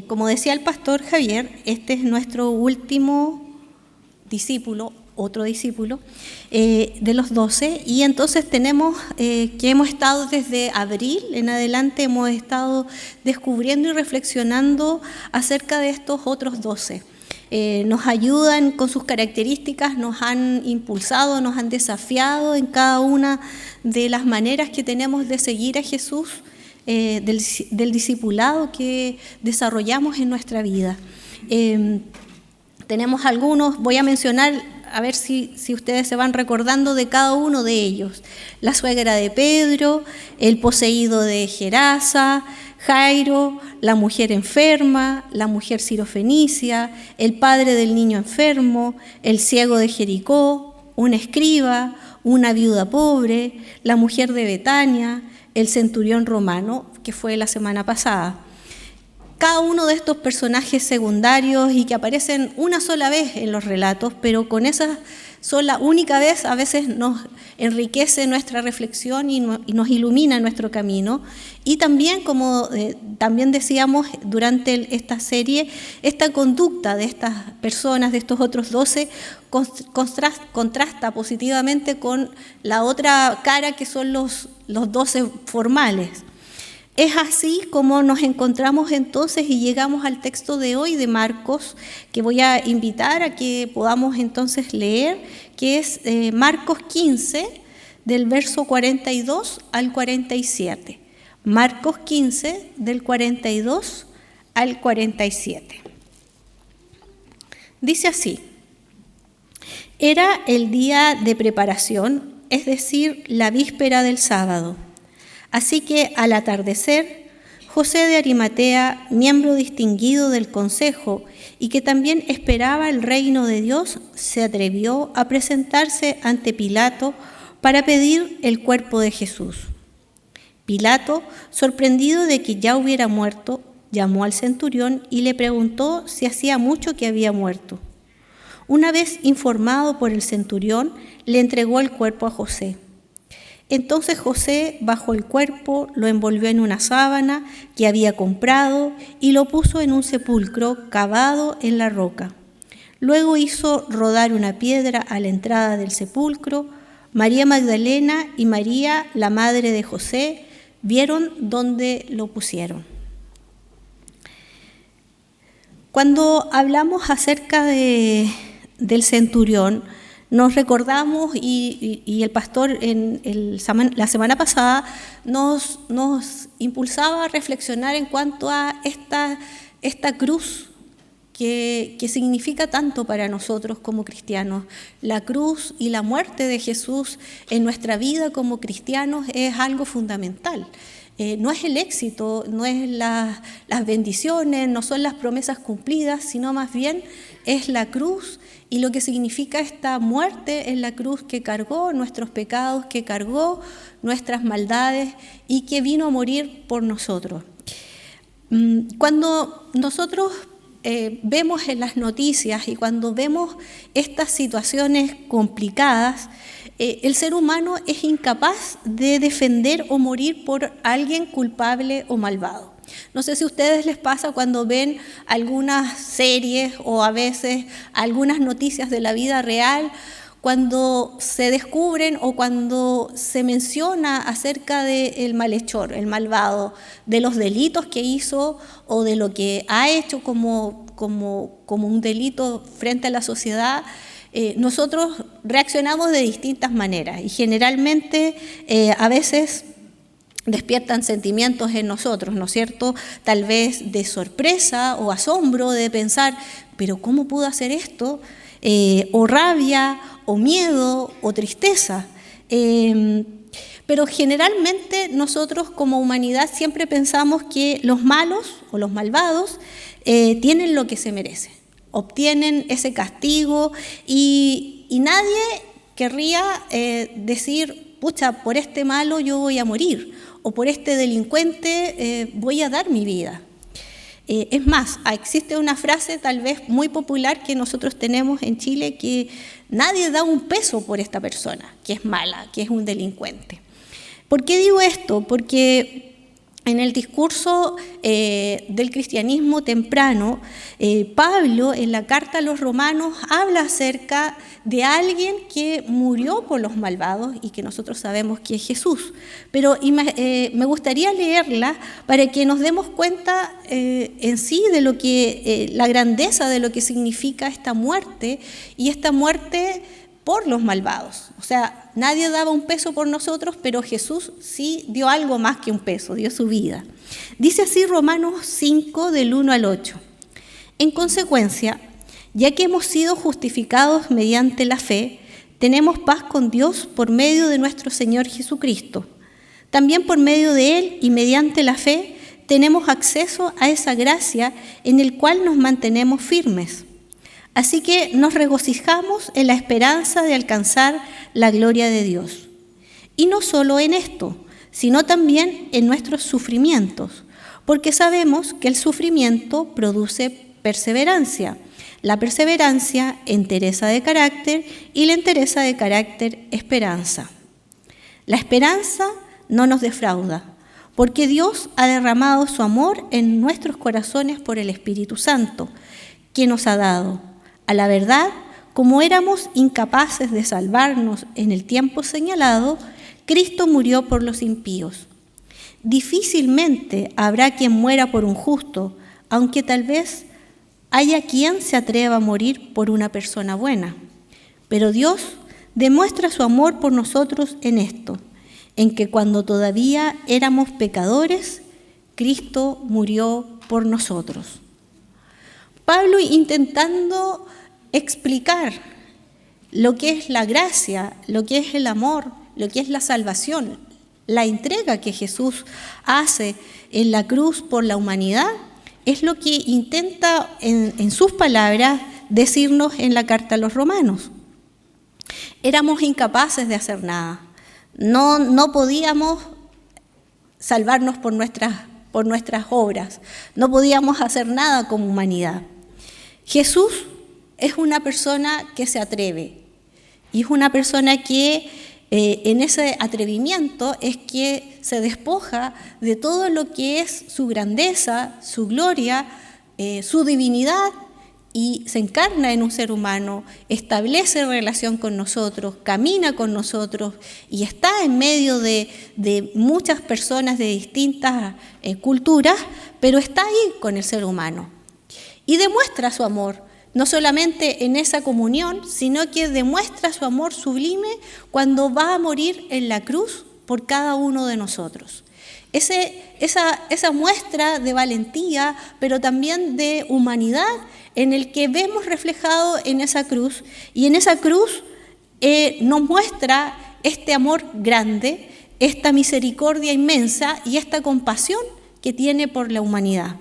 Como decía el pastor Javier, este es nuestro último discípulo, otro discípulo, de los 12, y entonces tenemos que hemos estado desde abril en adelante, hemos estado descubriendo y reflexionando acerca de estos otros 12. Nos ayudan con sus características, nos han impulsado, nos han desafiado en cada una de las maneras que tenemos de seguir a Jesús, del discipulado que desarrollamos en nuestra vida. Tenemos algunos, voy a mencionar, a ver si ustedes se van recordando de cada uno de ellos. La suegra de Pedro, el poseído de Gerasa, Jairo, la mujer enferma, la mujer sirofenicia, el padre del niño enfermo, el ciego de Jericó, un escriba, una viuda pobre, la mujer de Betania, el centurión romano, que fue la semana pasada. Cada uno de estos personajes secundarios y que aparecen una sola vez en los relatos, pero con esa sola, única vez, a veces nos enriquece nuestra reflexión y nos ilumina nuestro camino. Y también, como también decíamos durante esta serie, esta conducta de estas personas, de estos otros 12, contrasta positivamente con la otra cara que son los 12 formales. Es así como nos encontramos entonces y llegamos al texto de hoy de Marcos, que voy a invitar a que podamos entonces leer, que es Marcos 15, del verso 42 al 47. Marcos 15, del 42 al 47. Dice así: Era el día de preparación, es decir, la víspera del sábado. Así que al atardecer, José de Arimatea, miembro distinguido del consejo y que también esperaba el reino de Dios, se atrevió a presentarse ante Pilato para pedir el cuerpo de Jesús. Pilato, sorprendido de que ya hubiera muerto, llamó al centurión y le preguntó si hacía mucho que había muerto. Una vez informado por el centurión, le entregó el cuerpo a José. Entonces José bajó el cuerpo, lo envolvió en una sábana que había comprado y lo puso en un sepulcro cavado en la roca. Luego hizo rodar una piedra a la entrada del sepulcro. María Magdalena y María, la madre de José, vieron dónde lo pusieron. Cuando hablamos acerca del centurión, nos recordamos, y el pastor la semana pasada nos impulsaba a reflexionar en cuanto a esta cruz que significa tanto para nosotros como cristianos. La cruz y la muerte de Jesús en nuestra vida como cristianos es algo fundamental. No es el éxito, no es las bendiciones, no son las promesas cumplidas, sino más bien es la cruz y lo que significa esta muerte en la cruz que cargó nuestros pecados, que cargó nuestras maldades y que vino a morir por nosotros. Cuando nosotros vemos en las noticias y cuando vemos estas situaciones complicadas, el ser humano es incapaz de defender o morir por alguien culpable o malvado. No sé si a ustedes les pasa cuando ven algunas series o a veces algunas noticias de la vida real, cuando se descubren o cuando se menciona acerca del malhechor, el malvado, de los delitos que hizo o de lo que ha hecho como un delito frente a la sociedad. Nosotros reaccionamos de distintas maneras y generalmente a veces despiertan sentimientos en nosotros, ¿no es cierto? Tal vez de sorpresa o asombro de pensar, ¿pero cómo pudo hacer esto? O rabia, o miedo, o tristeza. Pero generalmente nosotros como humanidad siempre pensamos que los malos o los malvados tienen lo que se merecen, obtienen ese castigo y nadie querría decir, pucha, por este malo yo voy a morir o por este delincuente voy a dar mi vida. Es más, existe una frase tal vez muy popular que nosotros tenemos en Chile, que nadie da un peso por esta persona, que es mala, que es un delincuente. ¿Por qué digo esto? Porque en el discurso del cristianismo temprano, Pablo en la carta a los romanos habla acerca de alguien que murió por los malvados y que nosotros sabemos que es Jesús. Pero me gustaría leerla para que nos demos cuenta en sí de lo que la grandeza de lo que significa esta muerte, y esta muerte por los malvados. O sea, nadie daba un peso por nosotros, pero Jesús sí dio algo más que un peso, dio su vida. Dice así Romanos 5, del 1 al 8. En consecuencia, ya que hemos sido justificados mediante la fe, tenemos paz con Dios por medio de nuestro Señor Jesucristo. También por medio de Él y mediante la fe tenemos acceso a esa gracia en el cual nos mantenemos firmes. Así que nos regocijamos en la esperanza de alcanzar la gloria de Dios. Y no solo en esto, sino también en nuestros sufrimientos, porque sabemos que el sufrimiento produce perseverancia. La perseverancia, entereza de carácter, y la entereza de carácter, esperanza. La esperanza no nos defrauda, porque Dios ha derramado su amor en nuestros corazones por el Espíritu Santo, que nos ha dado. A la verdad, como éramos incapaces de salvarnos en el tiempo señalado, Cristo murió por los impíos. Difícilmente habrá quien muera por un justo, aunque tal vez haya quien se atreva a morir por una persona buena. Pero Dios demuestra su amor por nosotros en esto, en que cuando todavía éramos pecadores, Cristo murió por nosotros. Pablo, intentando explicar lo que es la gracia, lo que es el amor, lo que es la salvación, la entrega que Jesús hace en la cruz por la humanidad, es lo que intenta en sus palabras decirnos en la carta a los romanos. Éramos incapaces de hacer nada, no podíamos salvarnos por nuestras obras, no podíamos hacer nada como humanidad. Jesús es una persona que se atreve, y es una persona que en ese atrevimiento es que se despoja de todo lo que es su grandeza, su gloria, su divinidad, y se encarna en un ser humano, establece relación con nosotros, camina con nosotros y está en medio de muchas personas de distintas culturas, pero está ahí con el ser humano. Y demuestra su amor, no solamente en esa comunión, sino que demuestra su amor sublime cuando va a morir en la cruz por cada uno de nosotros. Esa muestra de valentía, pero también de humanidad, en el que vemos reflejado en esa cruz, y en esa cruz nos muestra este amor grande, esta misericordia inmensa y esta compasión que tiene por la humanidad.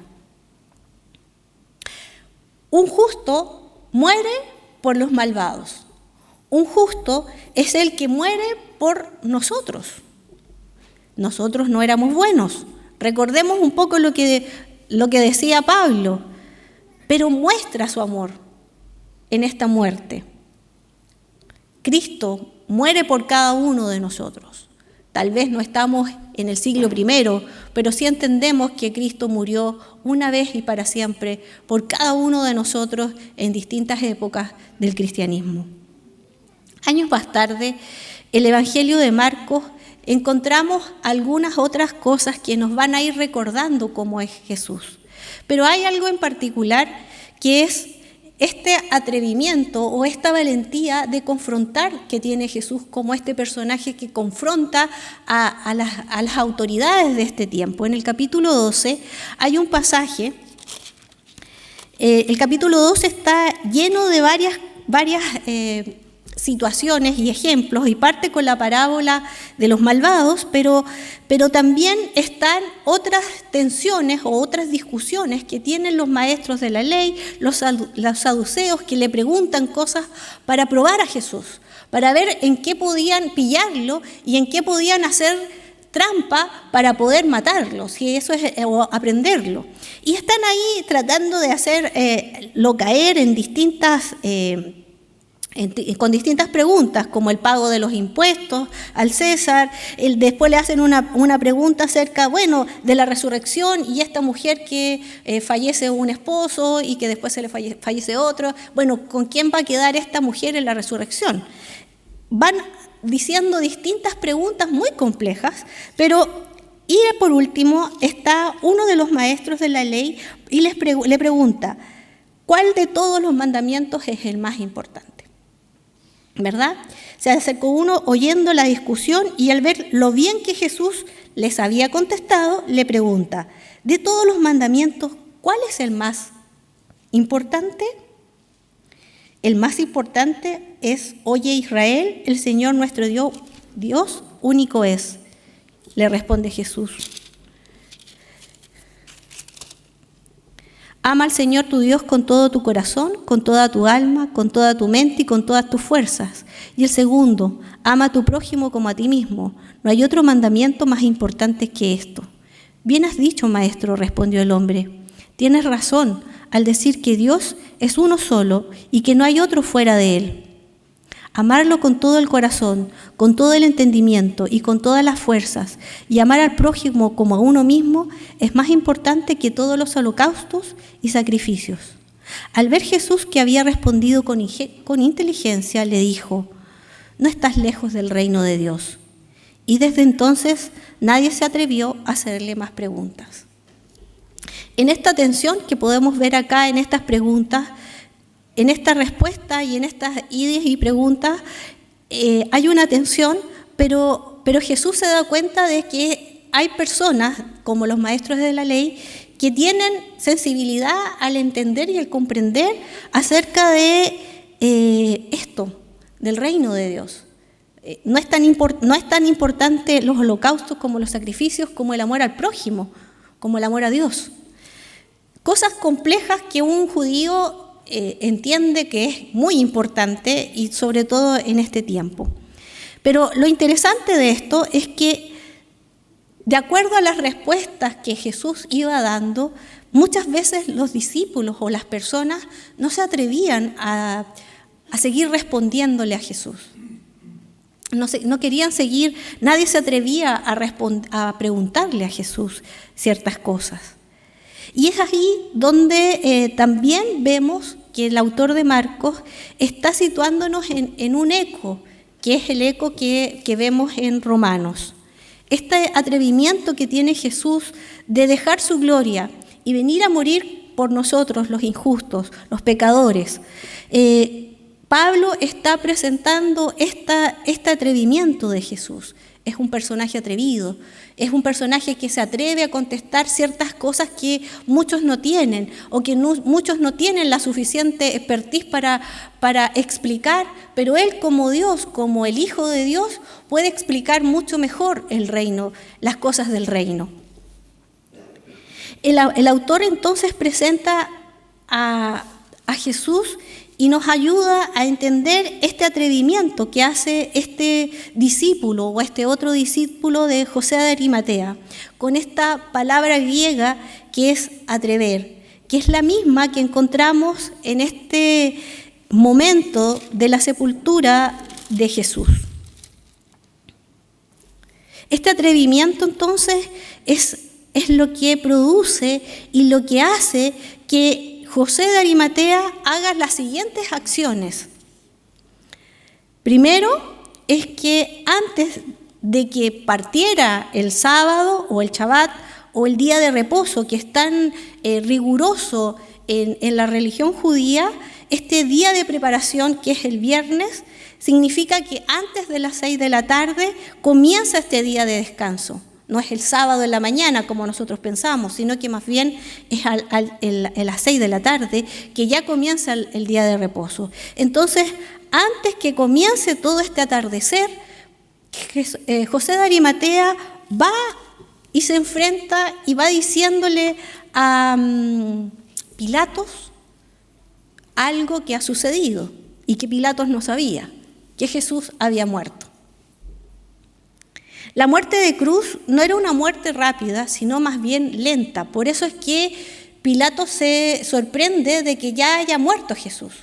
Un justo muere por los malvados. Un justo es el que muere por nosotros. Nosotros no éramos buenos. Recordemos un poco lo que decía Pablo, pero muestra su amor en esta muerte. Cristo muere por cada uno de nosotros. Tal vez no estamos en el siglo I, pero sí entendemos que Cristo murió una vez y para siempre por cada uno de nosotros en distintas épocas del cristianismo. Años más tarde, el Evangelio de Marcos, encontramos algunas otras cosas que nos van a ir recordando cómo es Jesús. Pero hay algo en particular que es este atrevimiento o esta valentía de confrontar que tiene Jesús como este personaje que confronta a las autoridades de este tiempo. En el capítulo 12 hay un pasaje, el capítulo 12 está lleno de varias situaciones y ejemplos, y parte con la parábola de los malvados, pero también están otras tensiones o otras discusiones que tienen los maestros de la ley, los saduceos, que le preguntan cosas para probar a Jesús, para ver en qué podían pillarlo y en qué podían hacer trampa para poder matarlo, si eso es, o aprenderlo. Y están ahí tratando de hacerlo caer en distintas con distintas preguntas, como el pago de los impuestos al César. Después le hacen una pregunta acerca, de la resurrección y esta mujer que fallece un esposo y que después se le fallece otro. ¿Con quién va a quedar esta mujer en la resurrección? Van diciendo distintas preguntas muy complejas, y por último está uno de los maestros de la ley y le pregunta, ¿cuál de todos los mandamientos es el más importante? ¿Verdad? Se acercó uno oyendo la discusión y al ver lo bien que Jesús les había contestado, le pregunta, de todos los mandamientos, ¿cuál es el más importante? El más importante es, oye Israel, el Señor nuestro Dios único es, le responde Jesús. Ama al Señor tu Dios con todo tu corazón, con toda tu alma, con toda tu mente y con todas tus fuerzas. Y el segundo, ama a tu prójimo como a ti mismo. No hay otro mandamiento más importante que esto. Bien has dicho, maestro, respondió el hombre. Tienes razón al decir que Dios es uno solo y que no hay otro fuera de él. Amarlo con todo el corazón, con todo el entendimiento y con todas las fuerzas, y amar al prójimo como a uno mismo es más importante que todos los holocaustos y sacrificios. Al ver Jesús que había respondido con inteligencia, le dijo, no estás lejos del reino de Dios. Y desde entonces nadie se atrevió a hacerle más preguntas. En esta tensión que podemos ver acá en estas preguntas, en esta respuesta y en estas ideas y preguntas hay una tensión, pero Jesús se da cuenta de que hay personas, como los maestros de la ley, que tienen sensibilidad al entender y al comprender acerca de esto, del reino de Dios. No es tan importante los holocaustos como los sacrificios, como el amor al prójimo, como el amor a Dios. Cosas complejas que un judío entiende que es muy importante y sobre todo en este tiempo. Pero lo interesante de esto es que de acuerdo a las respuestas que Jesús iba dando, muchas veces los discípulos o las personas no se atrevían a seguir respondiéndole a Jesús. No querían seguir, nadie se atrevía a preguntarle a Jesús ciertas cosas. Y es ahí donde también vemos que el autor de Marcos está situándonos en un eco, que es el eco que vemos en Romanos. Este atrevimiento que tiene Jesús de dejar su gloria y venir a morir por nosotros, los injustos, los pecadores. Pablo está presentando este atrevimiento de Jesús. Es un personaje atrevido, es un personaje que se atreve a contestar ciertas cosas que muchos no tienen o que muchos no tienen la suficiente expertise para explicar, pero él como Dios, como el Hijo de Dios, puede explicar mucho mejor el reino, las cosas del reino. El autor entonces presenta a Jesús y nos ayuda a entender este atrevimiento que hace este discípulo o este otro discípulo de José de Arimatea, con esta palabra griega que es atrever, que es la misma que encontramos en este momento de la sepultura de Jesús. Este atrevimiento entonces es lo que produce y lo que hace que José de Arimatea haga las siguientes acciones. Primero es que antes de que partiera el sábado o el Shabbat o el día de reposo, que es tan riguroso en la religión judía, este día de preparación, que es el viernes, significa que antes de las 6 de la tarde comienza este día de descanso. No es el sábado en la mañana como nosotros pensamos, sino que más bien es a las 6 de la tarde que ya comienza el día de reposo. Entonces, antes que comience todo este atardecer, José de Arimatea va y se enfrenta y va diciéndole a Pilatos algo que ha sucedido y que Pilatos no sabía, que Jesús había muerto. La muerte de cruz no era una muerte rápida, sino más bien lenta. Por eso es que Pilatos se sorprende de que ya haya muerto Jesús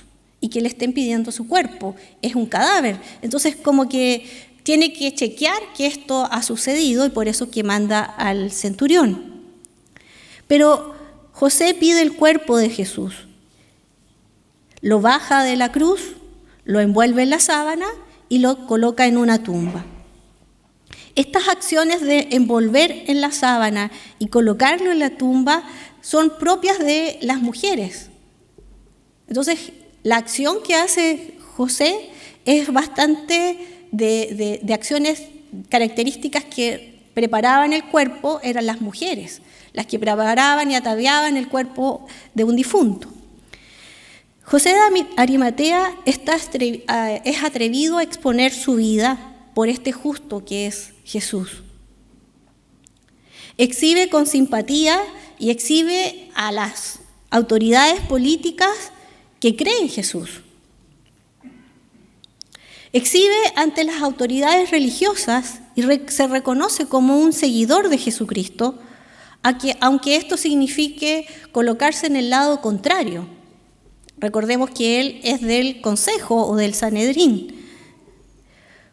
y que le estén pidiendo su cuerpo. Es un cadáver. Entonces, como que tiene que chequear que esto ha sucedido y por eso que manda al centurión. Pero José pide el cuerpo de Jesús. Lo baja de la cruz, lo envuelve en la sábana y lo coloca en una tumba. Estas acciones de envolver en la sábana y colocarlo en la tumba son propias de las mujeres. Entonces, la acción que hace José es bastante de acciones características que preparaban el cuerpo, eran las mujeres, las que preparaban y ataviaban el cuerpo de un difunto. José de Arimatea es atrevido a exponer su vida por este justo que es Jesús. Exhibe con simpatía y exhibe a las autoridades políticas que creen en Jesús. Exhibe ante las autoridades religiosas y se reconoce como un seguidor de Jesucristo, aunque esto signifique colocarse en el lado contrario. Recordemos que él es del Consejo o del Sanedrín.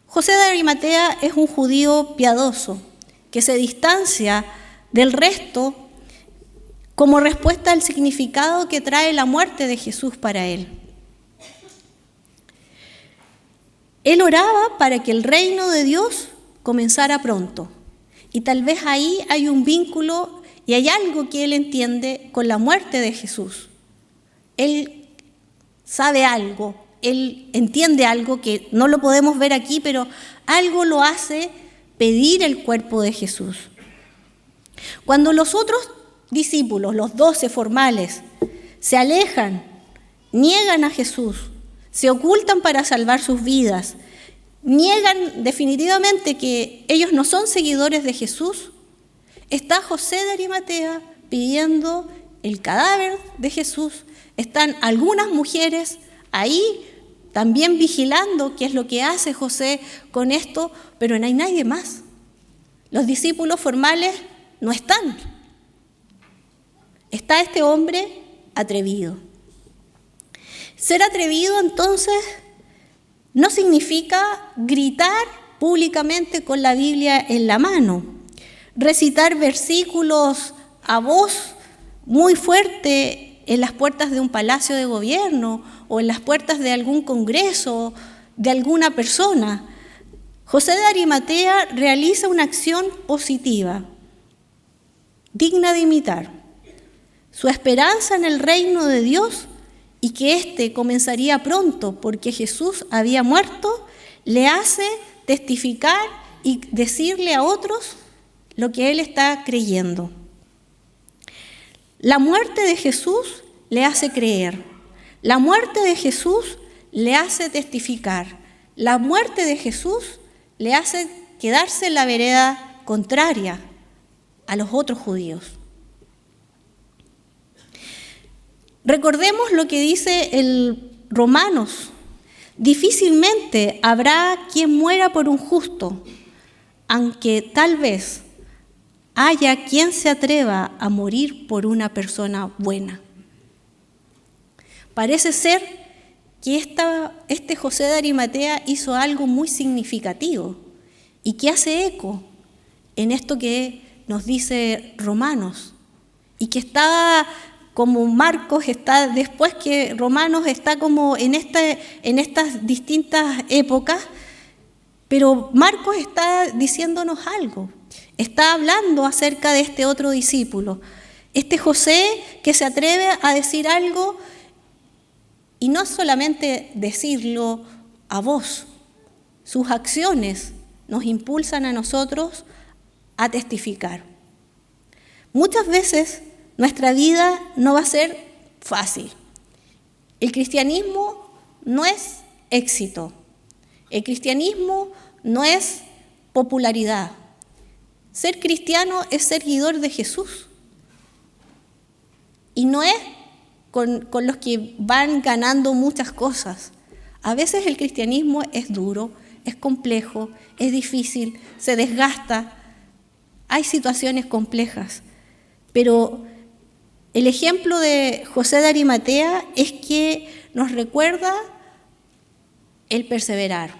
José de Arimatea es un judío piadoso que se distancia del resto como respuesta al significado que trae la muerte de Jesús para él. Él oraba para que el reino de Dios comenzara pronto. Y tal vez ahí hay un vínculo y hay algo que él entiende con la muerte de Jesús. Él sabe algo, él entiende algo que no lo podemos ver aquí, pero algo lo hace pedir el cuerpo de Jesús. Cuando los otros discípulos, los 12 formales, se alejan, niegan a Jesús, se ocultan para salvar sus vidas, niegan definitivamente que ellos no son seguidores de Jesús, está José de Arimatea pidiendo el cadáver de Jesús. Están algunas mujeres ahí también vigilando qué es lo que hace José con esto, pero no hay nadie más. Los discípulos formales no están. Está este hombre atrevido. Ser atrevido, entonces, no significa gritar públicamente con la Biblia en la mano, recitar versículos a voz muy fuerte en las puertas de un palacio de gobierno o en las puertas de algún congreso de alguna persona. José de Arimatea realiza una acción positiva, digna de imitar. Su esperanza en el reino de Dios y que éste comenzaría pronto porque Jesús había muerto, le hace testificar y decirle a otros lo que él está creyendo. La muerte de Jesús le hace creer. La muerte de Jesús le hace testificar. La muerte de Jesús le hace quedarse en la vereda contraria a los otros judíos. Recordemos lo que dice el Romanos. Difícilmente habrá quien muera por un justo, aunque tal vez haya quien se atreva a morir por una persona buena. Parece ser que este José de Arimatea hizo algo muy significativo y que hace eco en esto que nos dice Romanos y que está como Marcos está, después que Romanos está como en estas distintas épocas, pero Marcos está diciéndonos algo, está hablando acerca de este otro discípulo, este José que se atreve a decir algo y no solamente decirlo a voz, sus acciones nos impulsan a nosotros a testificar. Muchas veces nuestra vida no va a ser fácil. El cristianismo no es éxito. El cristianismo no es popularidad. Ser cristiano es ser seguidor de Jesús. Y no es con los que van ganando muchas cosas. A veces el cristianismo es duro, es complejo, es difícil, se desgasta. Hay situaciones complejas, pero el ejemplo de José de Arimatea es que nos recuerda el perseverar.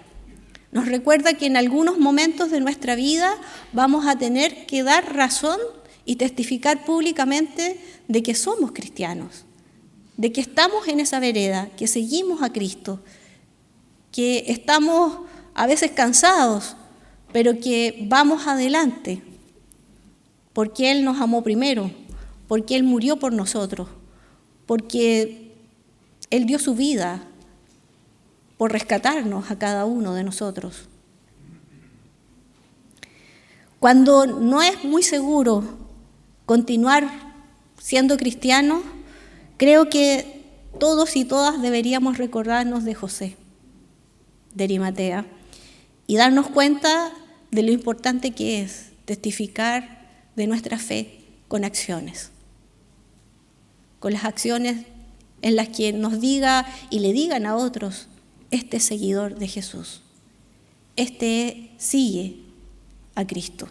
Nos recuerda que en algunos momentos de nuestra vida vamos a tener que dar razón y testificar públicamente de que somos cristianos, de que estamos en esa vereda, que seguimos a Cristo, que estamos a veces cansados, pero que vamos adelante, porque Él nos amó primero, porque Él murió por nosotros, porque Él dio su vida por rescatarnos a cada uno de nosotros. Cuando no es muy seguro continuar siendo cristianos, creo que todos y todas deberíamos recordarnos de José, de Arimatea, y darnos cuenta de lo importante que es testificar de nuestra fe con acciones, con las acciones en las que nos diga y le digan a otros: este es seguidor de Jesús, este sigue a Cristo.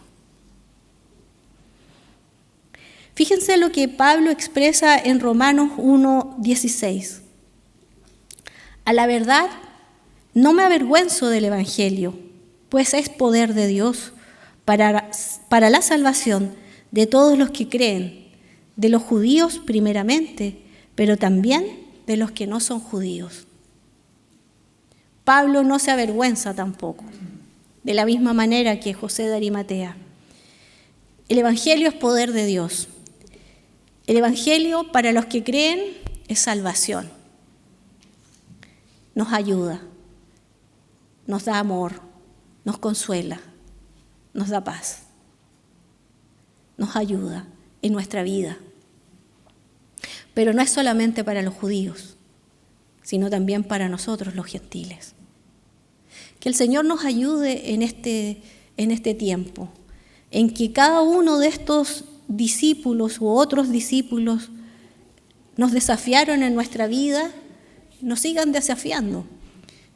Fíjense lo que Pablo expresa en Romanos 1:16. A la verdad, no me avergüenzo del Evangelio, pues es poder de Dios para la salvación de todos los que creen, de los judíos primeramente, pero también de los que no son judíos. Pablo no se avergüenza tampoco, de la misma manera que José de Arimatea. El Evangelio es poder de Dios. El Evangelio para los que creen es salvación. Nos ayuda, nos da amor, nos consuela, nos da paz, nos ayuda en nuestra vida. Pero no es solamente para los judíos, sino también para nosotros los gentiles. Que el Señor nos ayude en este tiempo, en que cada uno de estos discípulos u otros discípulos nos desafiaron en nuestra vida, nos sigan desafiando,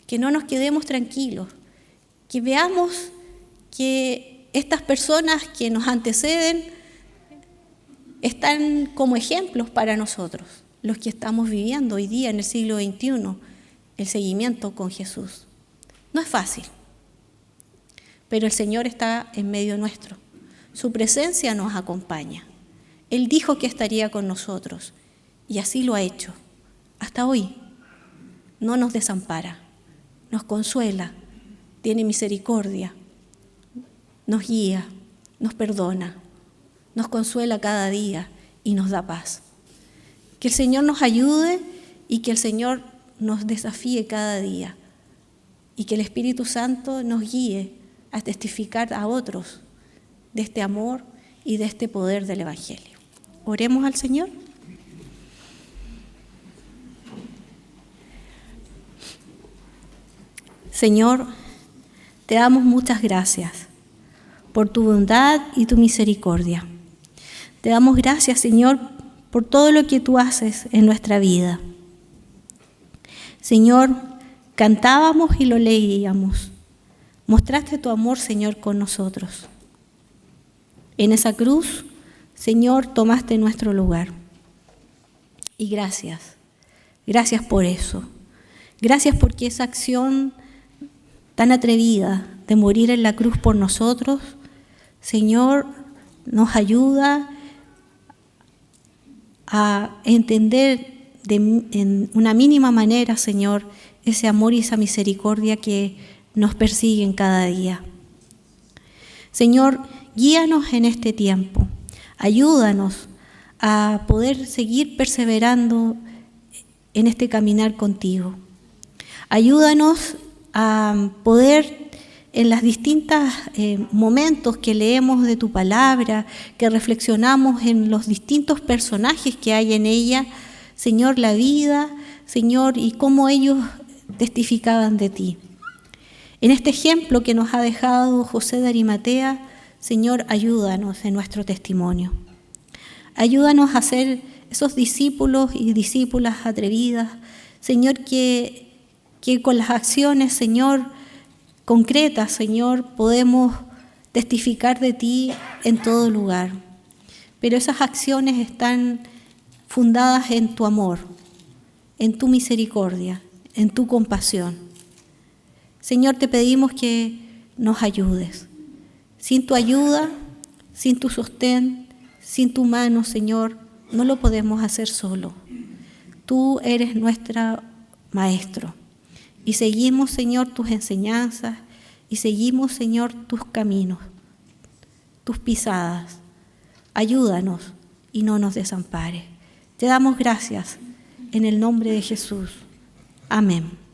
que no nos quedemos tranquilos, que veamos que estas personas que nos anteceden están como ejemplos para nosotros, los que estamos viviendo hoy día en el siglo XXI, el seguimiento con Jesús. No es fácil, pero el Señor está en medio nuestro. Su presencia nos acompaña. Él dijo que estaría con nosotros y así lo ha hecho. Hasta hoy no nos desampara, nos consuela, tiene misericordia, nos guía, nos perdona, nos consuela cada día y nos da paz. Que el Señor nos ayude y que el Señor nos desafíe cada día y que el Espíritu Santo nos guíe a testificar a otros de este amor y de este poder del Evangelio. Oremos al Señor. Señor, te damos muchas gracias por tu bondad y tu misericordia. Te damos gracias, Señor, por todo lo que tú haces en nuestra vida. Señor, cantábamos y lo leíamos. Mostraste tu amor, Señor, con nosotros. En esa cruz, Señor, tomaste nuestro lugar. Y gracias por eso. Gracias porque esa acción tan atrevida de morir en la cruz por nosotros, Señor, nos ayuda a entender en una mínima manera, Señor, ese amor y esa misericordia que nos persiguen cada día. Señor, guíanos en este tiempo, ayúdanos a poder seguir perseverando en este caminar contigo. Ayúdanos a poder, en los distintos momentos que leemos de tu palabra, que reflexionamos en los distintos personajes que hay en ella, Señor, la vida, Señor, y cómo ellos testificaban de ti. En este ejemplo que nos ha dejado José de Arimatea, Señor, ayúdanos en nuestro testimonio. Ayúdanos a ser esos discípulos y discípulas atrevidas, Señor, que con las acciones, Señor, concretas, Señor, podemos testificar de ti en todo lugar. Pero esas acciones están fundadas en tu amor, en tu misericordia, en tu compasión. Señor, te pedimos que nos ayudes. Sin tu ayuda, sin tu sostén, sin tu mano, Señor, no lo podemos hacer solo. Tú eres nuestro Maestro y seguimos, Señor, tus enseñanzas y seguimos, Señor, tus caminos, tus pisadas. Ayúdanos y no nos desampares. Te damos gracias en el nombre de Jesús. Amén.